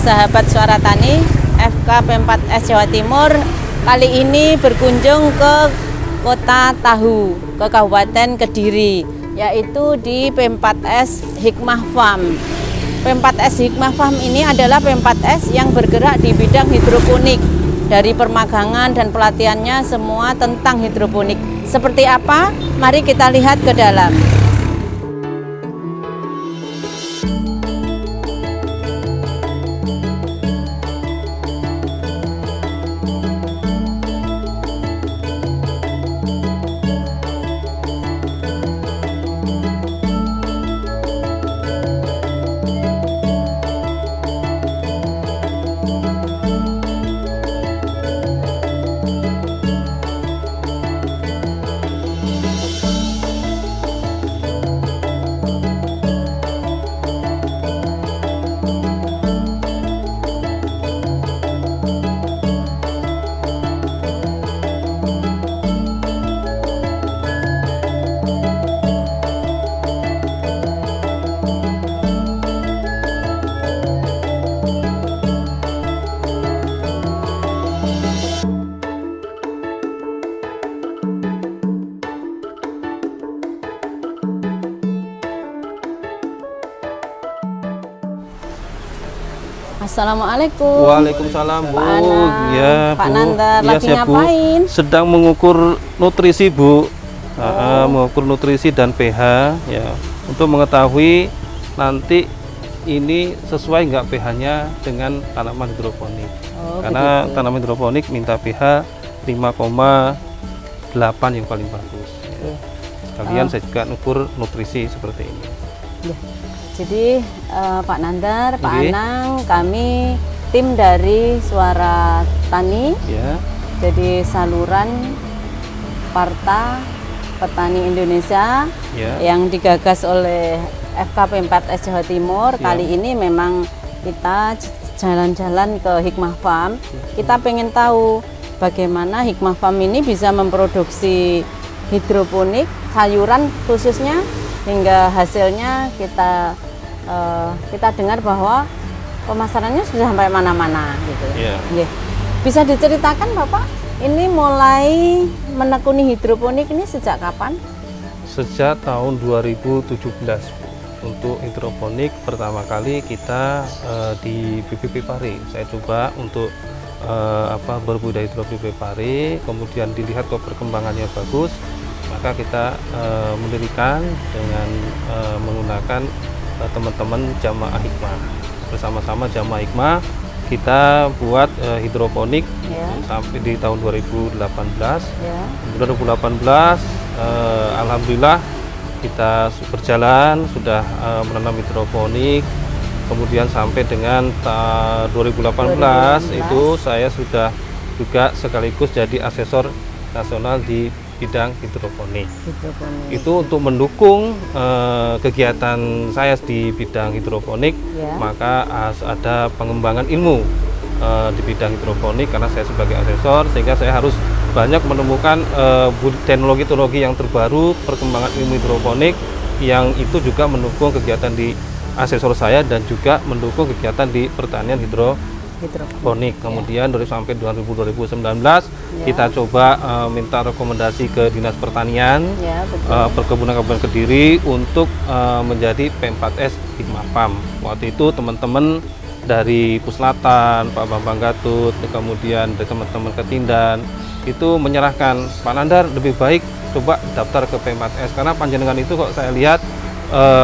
sahabat Suara Tani, FK P4S Jawa Timur kali ini berkunjung ke Kota Tahu, ke Kabupaten Kediri, yaitu di P4S Hikmah Farm. P4S Hikmah Farm ini adalah P4S yang bergerak di bidang hidroponik. Dari permagangan dan pelatihannya semua tentang hidroponik. Seperti apa? Mari kita lihat ke dalam. Assalamualaikum. Waalaikumsalam, Bu. Pak Anang. Ya, Pak Bu. Nandar, Iya, lagi siap, Bu. ngapain? Sedang mengukur nutrisi, Bu. Mengukur nutrisi dan pH ya, untuk mengetahui nanti ini sesuai nggak pH-nya dengan tanaman hidroponik. Karena begitu. tanaman hidroponik minta pH 5,8 yang paling bagus. Ya. Kalian saya juga ukur nutrisi seperti ini. Ya. Jadi Pak Nandar, Pak Oke. Anang, kami tim dari Suara Tani, Ya, jadi saluran Parta Petani Indonesia ya, yang digagas oleh FK P4S Jawa Timur. Ya. Kali ini memang kita jalan-jalan ke Hikmah Farm. Kita pengen tahu bagaimana Hikmah Farm ini bisa memproduksi hidroponik sayuran khususnya, hingga hasilnya kita dengar bahwa pemasarannya sudah sampai mana-mana gitu. Iya. Nggih. Bisa diceritakan Bapak, ini mulai menekuni hidroponik ini sejak kapan? sejak tahun 2017. Untuk hidroponik pertama kali kita di BPP Pare. Saya coba untuk berbudidaya hidroponik Pare, kemudian dilihat kok perkembangannya bagus, maka kita mendirikan dengan menggunakan teman-teman Jamaah Hikmah. Bersama-sama Jamaah Hikmah kita buat hidroponik Ya. sampai di tahun 2018. Ya. 2018 alhamdulillah kita berjalan sudah menanam hidroponik, kemudian sampai dengan 2018 itu saya sudah juga sekaligus jadi asesor nasional di bidang hidroponik. Itu untuk mendukung kegiatan saya di bidang hidroponik, Ya. maka harus ada pengembangan ilmu di bidang hidroponik karena saya sebagai asesor, sehingga saya harus banyak menemukan teknologi-teknologi yang terbaru, perkembangan ilmu hidroponik yang itu juga mendukung kegiatan di asesor saya dan juga mendukung kegiatan di pertanian hidroponik. Kemudian dari sampai 2019 Ya. kita coba minta rekomendasi ke Dinas Pertanian, Ya, betul. Perkebunan Kabupaten Kediri untuk menjadi P4S Hikmah Farm. Waktu itu teman-teman dari Puslatan, Pak Bambang Gatut, kemudian dari teman-teman Ketindan itu menyerahkan, Pak Nandar lebih baik coba daftar ke P4S karena panjenengan itu kok saya lihat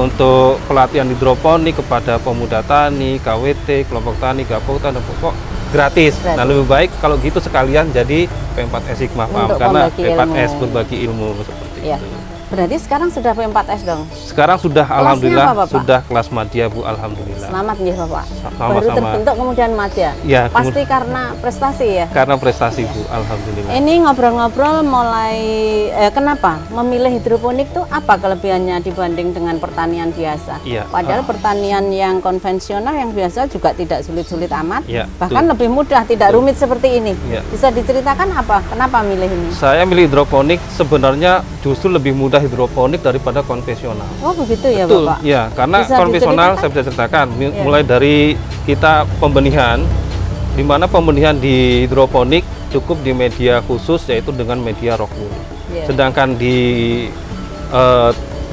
untuk pelatihan hidroponik kepada pemuda tani, KWT, kelompok tani, gabung tani, kok gratis. Nah, lebih baik kalau gitu sekalian jadi P4S Hikmah Farm Untuk karena membagi P4S ilmu. berbagi ilmu seperti Ya. itu. Berarti sekarang sudah P4S dong? Sekarang sudah alhamdulillah apa, Bapak? sudah kelas madya, Bu, alhamdulillah. Selamat nih Bapak. Sama-sama. Baru terbentuk kemudian madya. Ya, Pasti karena prestasi ya. karena prestasi, Bu, alhamdulillah. Ini ngobrol-ngobrol mulai kenapa memilih hidroponik tuh apa kelebihannya dibanding dengan pertanian biasa? Iya. Padahal pertanian yang konvensional yang biasa juga tidak sulit-sulit amat, Iya, bahkan betul. lebih mudah, tidak Betul. rumit seperti ini. Iya. Bisa diceritakan apa? Kenapa milih ini? Saya milih hidroponik sebenarnya justru lebih mudah hidroponik daripada konvensional. Oh begitu ya Betul, Bapak. ya, karena Bisa konvensional diceritakan? saya bisa ceritakan Iya. mulai dari kita pembenihan, di mana pembenihan di hidroponik cukup di media khusus yaitu dengan media rock wool. Sedangkan di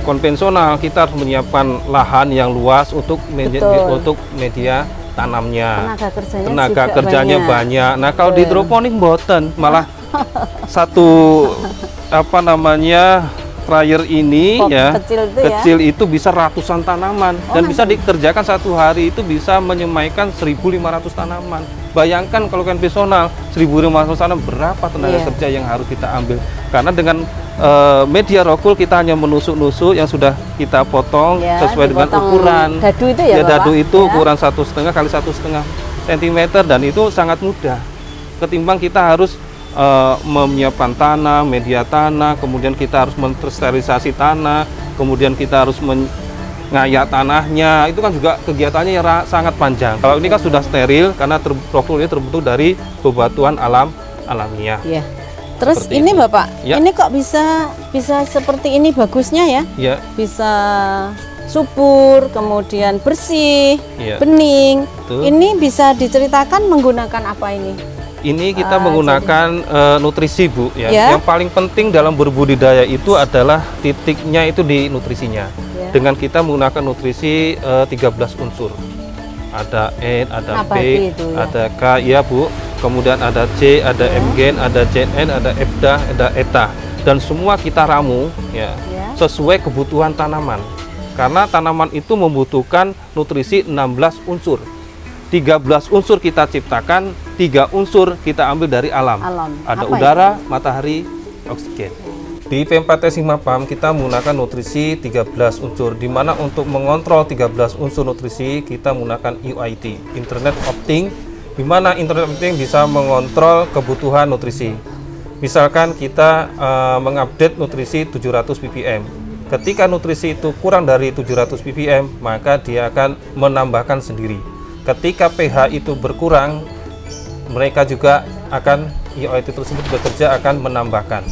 konvensional kita harus menyiapkan lahan yang luas untuk media tanamnya. Tenaga kerjanya banyak. Nah, kalau di hidroponik mboten, malah satu sprayer ini kecil itu bisa ratusan tanaman dan bisa dikerjakan satu hari itu bisa menyemaikan 1.500 tanaman. Bayangkan kalau konvensional 1.500 tanaman, berapa tenaga kerja yang harus kita ambil? Karena dengan media rock wool kita hanya menusuk-nusuk yang sudah kita potong sesuai dengan ukuran dadu itu ya, dadu itu ukuran 1,5 kali 1,5 cm, dan itu sangat mudah ketimbang kita harus menyiapkan tanah, media tanah, kemudian kita harus mensterilisasi tanah, kemudian kita harus ngayak tanahnya. Itu kan juga kegiatannya yang sangat panjang. Kalau ini kan sudah steril karena rock wool ini terbentuk dari bebatuan alamiah. Terus seperti ini itu. Bapak, ini kok bisa seperti ini bagusnya ya? Bisa subur, kemudian bersih, bening. Betul. Ini bisa diceritakan menggunakan apa ini? Ini kita menggunakan nutrisi, Bu. Yang paling penting dalam berbudidaya itu adalah titiknya itu di nutrisinya. Dengan kita menggunakan nutrisi 13 unsur. Ada N, ada P, ada K, ya Bu. Kemudian ada C, ada M-gen, ada ZN, ada EBDA, ada ETA. Dan semua kita ramu sesuai kebutuhan tanaman. Karena tanaman itu membutuhkan nutrisi 16 unsur. 13 unsur kita ciptakan, 3 unsur kita ambil dari alam. Ada udara, matahari, oksigen. Di P4S Himapam kita menggunakan nutrisi 13 unsur, di mana untuk mengontrol 13 unsur nutrisi kita menggunakan IoT, Internet of Things, di mana Internet of Things bisa mengontrol kebutuhan nutrisi. Misalkan kita mengupdate nutrisi 700 ppm. Ketika nutrisi itu kurang dari 700 ppm, maka dia akan menambahkan sendiri. Ketika pH itu berkurang, mereka juga akan IoT tersebut bekerja akan menambahkan.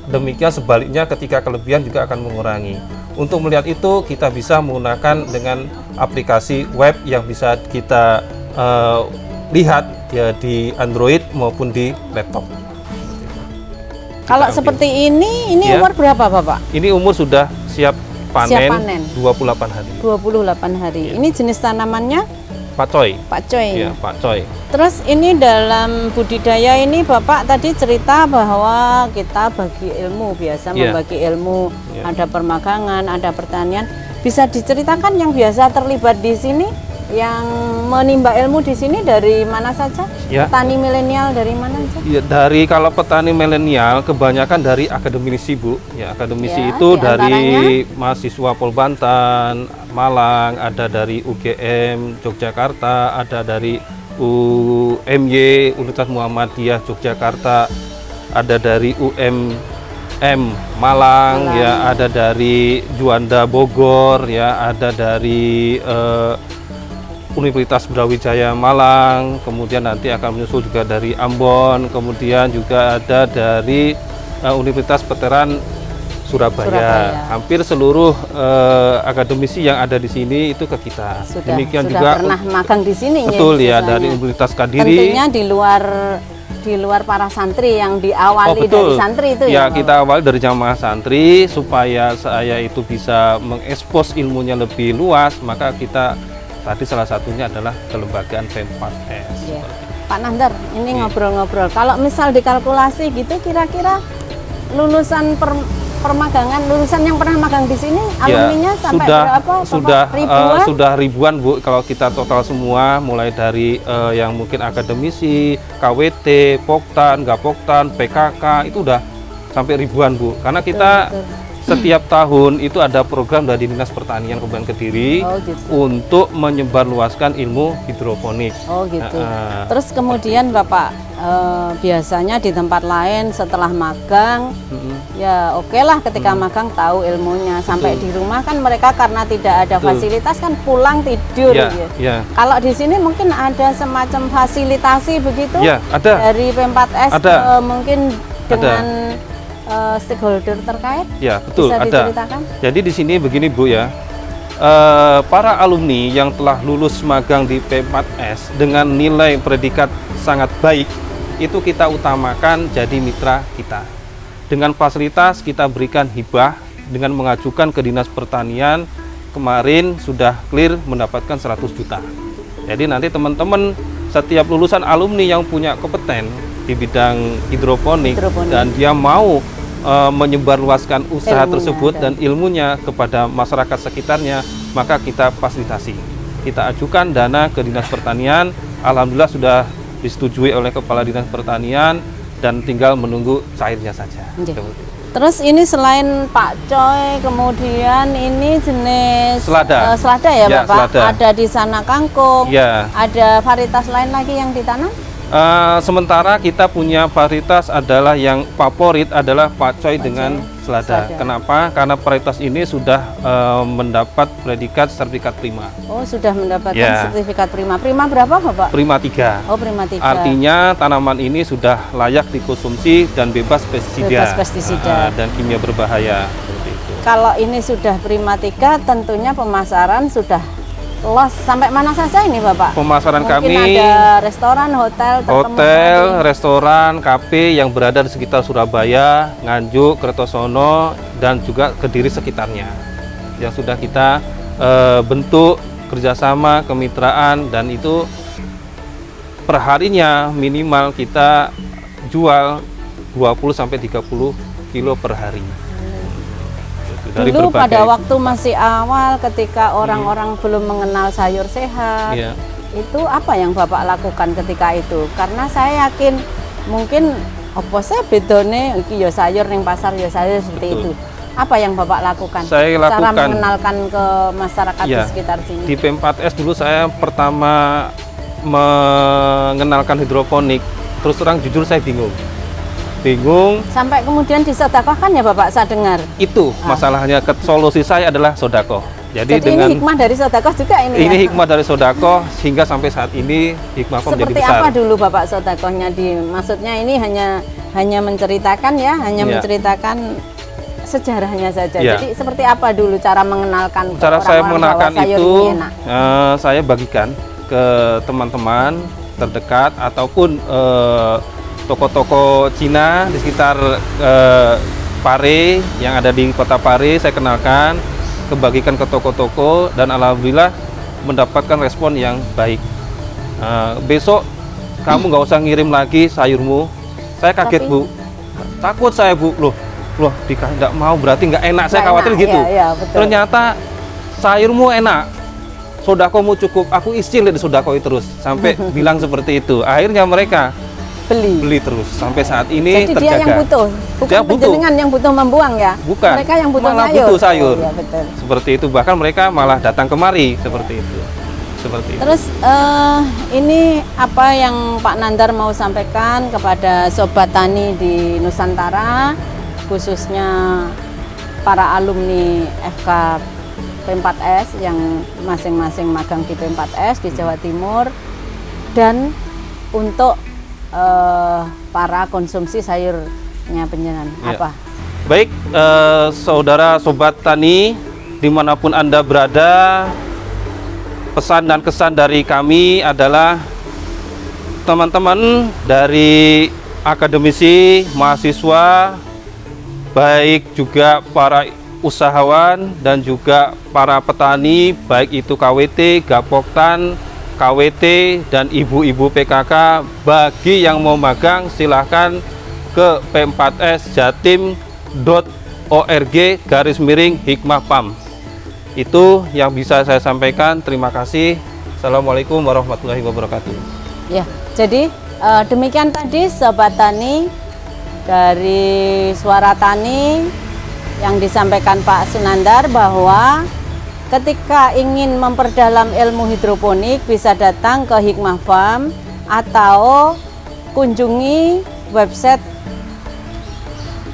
Demikian sebaliknya ketika kelebihan juga akan mengurangi. Untuk melihat itu kita bisa menggunakan dengan aplikasi web yang bisa kita lihat di Android maupun di laptop. Kalau seperti ini umur berapa Bapak? Ini umur sudah siap panen. 28 hari. 28 hari. Ini jenis tanamannya? Pakcoy. Pakcoy. Iya, pakcoy. Terus ini dalam budidaya ini Bapak tadi cerita bahwa kita bagi ilmu, biasa membagi ilmu, ada permagangan, ada pertanian. Bisa diceritakan yang biasa terlibat di sini, yang menimba ilmu di sini dari mana saja? Petani milenial dari mana saja? Dari kalau petani milenial kebanyakan dari akademisi, Bu. Akademisi itu dari mahasiswa Polbantan, Malang, ada dari UGM Yogyakarta, ada dari UMY Universitas Muhammadiyah Yogyakarta, ada dari UMM Malang, ada dari Juanda Bogor, ada dari Universitas Brawijaya Malang, kemudian nanti akan menyusul juga dari Ambon, kemudian juga ada dari Universitas Veteran Surabaya. Hampir seluruh akademisi yang ada di sini itu ke kita. Demikian juga pernah magang di sini. Betul dari Universitas Kadiri. Tentunya di luar para santri yang diawali dari santri itu kita awali dari jamaah santri supaya saya itu bisa mengekspos ilmunya lebih luas, maka kita tadi salah satunya adalah kelembagaan P4S. Pak Nandar, ini ngobrol-ngobrol. Kalau misal dikalkulasi gitu, kira-kira lulusan permagangan, lulusan yang pernah magang di sini, alumninya sampai berapa? Sudah ribuan, Bu. Kalau kita total semua, mulai dari yang mungkin akademisi, KWT, Poktan, Gapoktan, PKK, itu udah sampai ribuan, Bu. Karena kita setiap tahun itu ada program dari Dinas Pertanian Kabupaten Kediri untuk menyebarluaskan ilmu hidroponik. Terus kemudian Bapak biasanya di tempat lain setelah magang, okelah ketika magang tahu ilmunya. Sampai di rumah kan mereka karena tidak ada fasilitas kan pulang tidur. Kalau di sini mungkin ada semacam fasilitasi begitu ada. Dari P4S mungkin dengan stakeholder terkait? Betul, bisa ada. Jadi di sini begini, Bu, para alumni yang telah lulus magang di P4S dengan nilai predikat sangat baik, itu kita utamakan jadi mitra kita. Dengan fasilitas kita berikan hibah dengan mengajukan ke Dinas Pertanian, kemarin sudah clear mendapatkan 100 juta. Jadi nanti teman-teman setiap lulusan alumni yang punya kompeten di bidang hidroponik dan dia mau menyebarluaskan usaha tersebut dan ilmunya kepada masyarakat sekitarnya, maka kita fasilitasi. Kita ajukan dana ke Dinas Pertanian, alhamdulillah sudah disetujui oleh Kepala Dinas Pertanian dan tinggal menunggu cairnya saja. Terus ini selain pakcoy, kemudian ini jenis selada ya, ya Bapak? Selada. Ada di sana kangkung, ya. Ada varietas lain lagi yang ditanam? Sementara kita punya varietas adalah yang favorit adalah pakcoy dengan selada. Kenapa? Karena varietas ini sudah mendapat predikat sertifikat prima. Oh, sudah mendapatkan sertifikat prima. Prima berapa, Bapak? Prima 3. Oh, prima 3. Artinya tanaman ini sudah layak dikonsumsi dan bebas pestisida. Bebas pestisida. Dan kimia berbahaya. Seperti itu. Kalau ini sudah prima 3, tentunya pemasaran sudah los sampai mana saja ini, Bapak? Pemasaran Mungkin kami ada restoran, hotel, restoran, kafe yang berada di sekitar Surabaya, Nganjuk, Kertosono, dan juga Kediri sekitarnya. Yang sudah kita bentuk kerjasama, kemitraan, dan itu perharinya minimal kita jual 20-30 kilo per hari. Dulu pada waktu masih awal ketika orang-orang belum mengenal sayur sehat, itu apa yang Bapak lakukan ketika itu? Karena saya yakin mungkin apa sih bedone iki ya sayur ning pasar ya sayur seperti itu. Apa yang Bapak lakukan? Saya lakukan cara mengenalkan ke masyarakat di sekitar sini. Di P4S dulu saya pertama mengenalkan hidroponik. Terus terang jujur saya bingung. Sampai kemudian disedekahkan ya Bapak, saya dengar. Itu masalahnya, solusi saya adalah sodako. Jadi dengan ini hikmah dari sodako juga ini. Ini hikmah dari sodako sehingga sampai saat ini hikmah menjadi besar. Seperti apa dulu Bapak sodakohnya maksudnya ini hanya menceritakan ya, menceritakan sejarahnya saja. Jadi seperti apa dulu cara mengenalkan? Cara saya mengenalkan itu, saya bagikan ke teman-teman terdekat ataupun toko-toko Cina di sekitar Pare yang ada di kota Pare, saya kenalkan, kebagikan ke toko-toko dan alhamdulillah mendapatkan respon yang baik. Besok kamu nggak usah ngirim lagi sayurmu. Saya kaget Bu, takut saya Bu, loh nggak mau berarti nggak enak, saya khawatir gitu. Ternyata sayurmu enak, sodakomu cukup, aku istilah di sodakoi terus sampai bilang seperti itu. Akhirnya mereka beli terus sampai saat ini. Jadi terjaga. Dia yang butuh, bukan penjenengan yang butuh membuang ya? Bukan, mereka yang butuh malah sayur. Butuh sayur. Ya, betul. Seperti itu, bahkan mereka malah datang kemari seperti itu. Terus ini apa yang Pak Nandar mau sampaikan kepada sobat tani di Nusantara, khususnya para alumni FK P4S yang masing-masing magang di P4S di Jawa Timur, dan untuk para konsumsi sayurnya penjenengan apa? Baik, saudara sobat tani dimanapun Anda berada, pesan dan kesan dari kami adalah teman-teman dari akademisi, mahasiswa, baik juga para usahawan dan juga para petani, baik itu KWT, Gapoktan, KWT, dan ibu-ibu PKK, bagi yang mau magang silahkan ke p4s jatim.org/hikmahpam. Itu yang bisa saya sampaikan. Terima kasih. Assalamualaikum warahmatullahi wabarakatuh. Ya, jadi demikian tadi sobat tani dari Suara Tani yang disampaikan Pak Sunandar, bahwa ketika ingin memperdalam ilmu hidroponik bisa datang ke Hikmah Farm atau kunjungi website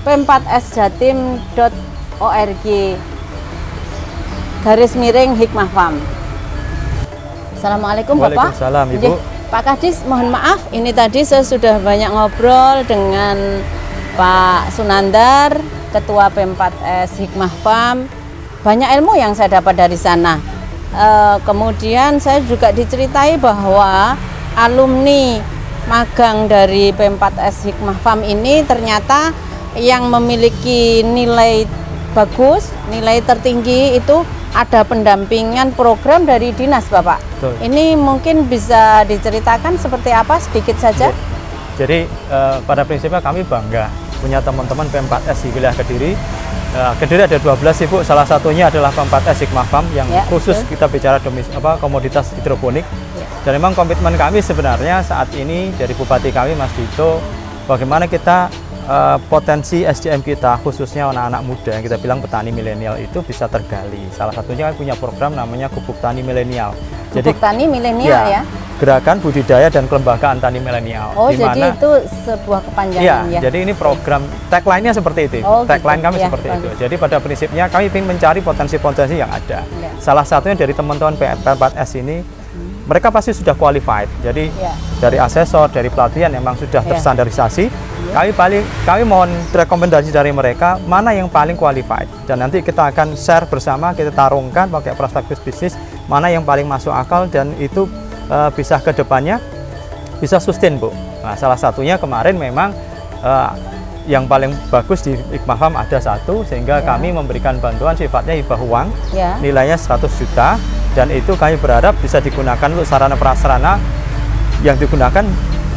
p4sjatim.org/Hikmah Farm. Assalamualaikum Bapak. Waalaikumsalam Ibu. Pak Kadis, mohon maaf, ini tadi saya sudah banyak ngobrol dengan Pak Sunandar, Ketua P4S Hikmah Farm, banyak ilmu yang saya dapat dari sana. Kemudian saya juga diceritai bahwa alumni magang dari P4S Hikmah Farm ini ternyata yang memiliki nilai bagus, nilai tertinggi itu ada pendampingan program dari dinas, Bapak. Betul. Ini mungkin bisa diceritakan seperti apa sedikit saja? Jadi pada prinsipnya kami bangga punya teman-teman P4S di wilayah Kediri. Kediri ada 12 Ibu, salah satunya adalah P4S Hikmah Farm yang Ya, khusus betul. kita bicara komoditas hidroponik. Ya. Dan memang komitmen kami sebenarnya saat ini dari Bupati kami Mas Dito, bagaimana kita potensi SDM kita khususnya anak-anak muda yang kita bilang petani milenial itu bisa tergali. Salah satunya kami punya program namanya Gubuk Tani Milenial. Pupuk tani milenial ya? Gerakan budidaya dan kelembagaan tani milenial. Oh, di jadi mana- itu sebuah kepanjangan ya? jadi ini program tagline-nya seperti itu. Oh, Tagline gitu. kami Ya, seperti itu. bagus. Jadi pada prinsipnya kami ingin mencari potensi-potensi yang ada. Ya. Salah satunya dari teman-teman P4S ini, mereka pasti sudah qualified. Jadi Ya. dari asesor, dari pelatihan memang sudah Ya. terstandarisasi. Kami mohon rekomendasi dari mereka mana yang paling qualified. Dan nanti kita akan share bersama, kita tarungkan pakai prospektus bisnis mana yang paling masuk akal dan itu bisa ke depannya bisa sustain, Bu. Nah, salah satunya kemarin memang yang paling bagus di Hikmah Farm ada satu, sehingga Ya. kami memberikan bantuan sifatnya hibah uang, Ya. nilainya 100 juta, dan itu kami berharap bisa digunakan untuk sarana prasarana yang digunakan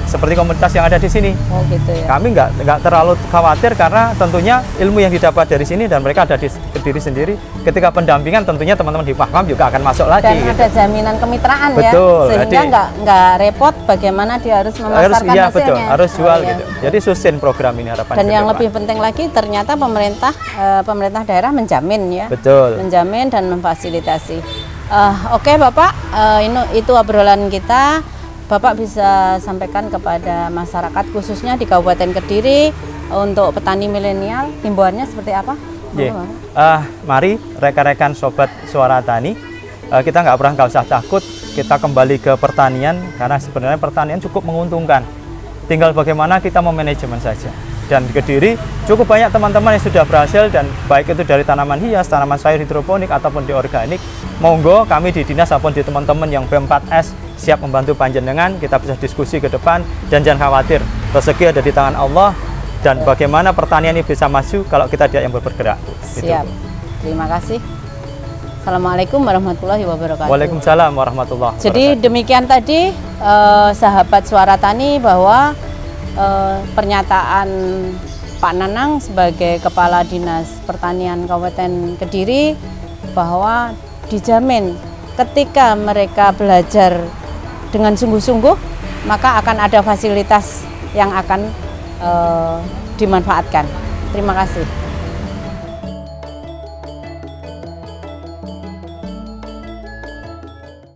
seperti komunitas yang ada di sini. Oh gitu ya. Kami nggak terlalu khawatir karena tentunya ilmu yang didapat dari sini dan mereka ada di Kediri sendiri. Ketika pendampingan tentunya teman-teman di Paham juga akan masuk lagi. Dan gitu. ada jaminan kemitraan Betul, ya, sehingga jadi- nggak repot bagaimana dia harus memasarkan iya, hasilnya. betul, harus jual Oh, iya. gitu. Jadi sustain program ini harapan Dan ke yang depan. lebih penting lagi ternyata pemerintah daerah menjamin ya, Betul. menjamin dan memfasilitasi. Oke Bapak, itu obrolan kita. Bapak bisa sampaikan kepada masyarakat khususnya di Kabupaten Kediri untuk petani milenial, himbauannya seperti apa? Ye. Monggo, Bapak. Mari rekan-rekan sobat Suara Tani, kita nggak usah takut, kita kembali ke pertanian karena sebenarnya pertanian cukup menguntungkan. Tinggal bagaimana kita memanajemen saja. Dan di Kediri cukup banyak teman-teman yang sudah berhasil dan baik itu dari tanaman hias, tanaman sayur hidroponik ataupun di organik. Monggo kami di dinas ataupun di teman-teman yang P4S siap membantu panjenengan, kita bisa diskusi ke depan dan jangan khawatir, rezeki ada di tangan Allah dan bagaimana pertanian ini bisa maju kalau kita dia yang bergerak. Gitu. Siap. Terima kasih. Assalamualaikum warahmatullahi wabarakatuh. Waalaikumsalam warahmatullahi wabarakatuh. Jadi demikian tadi sahabat Suara Tani bahwa pernyataan Pak Nanang sebagai Kepala Dinas Pertanian Kabupaten Kediri bahwa dijamin ketika mereka belajar dengan sungguh-sungguh maka akan ada fasilitas yang akan dimanfaatkan. Terima kasih.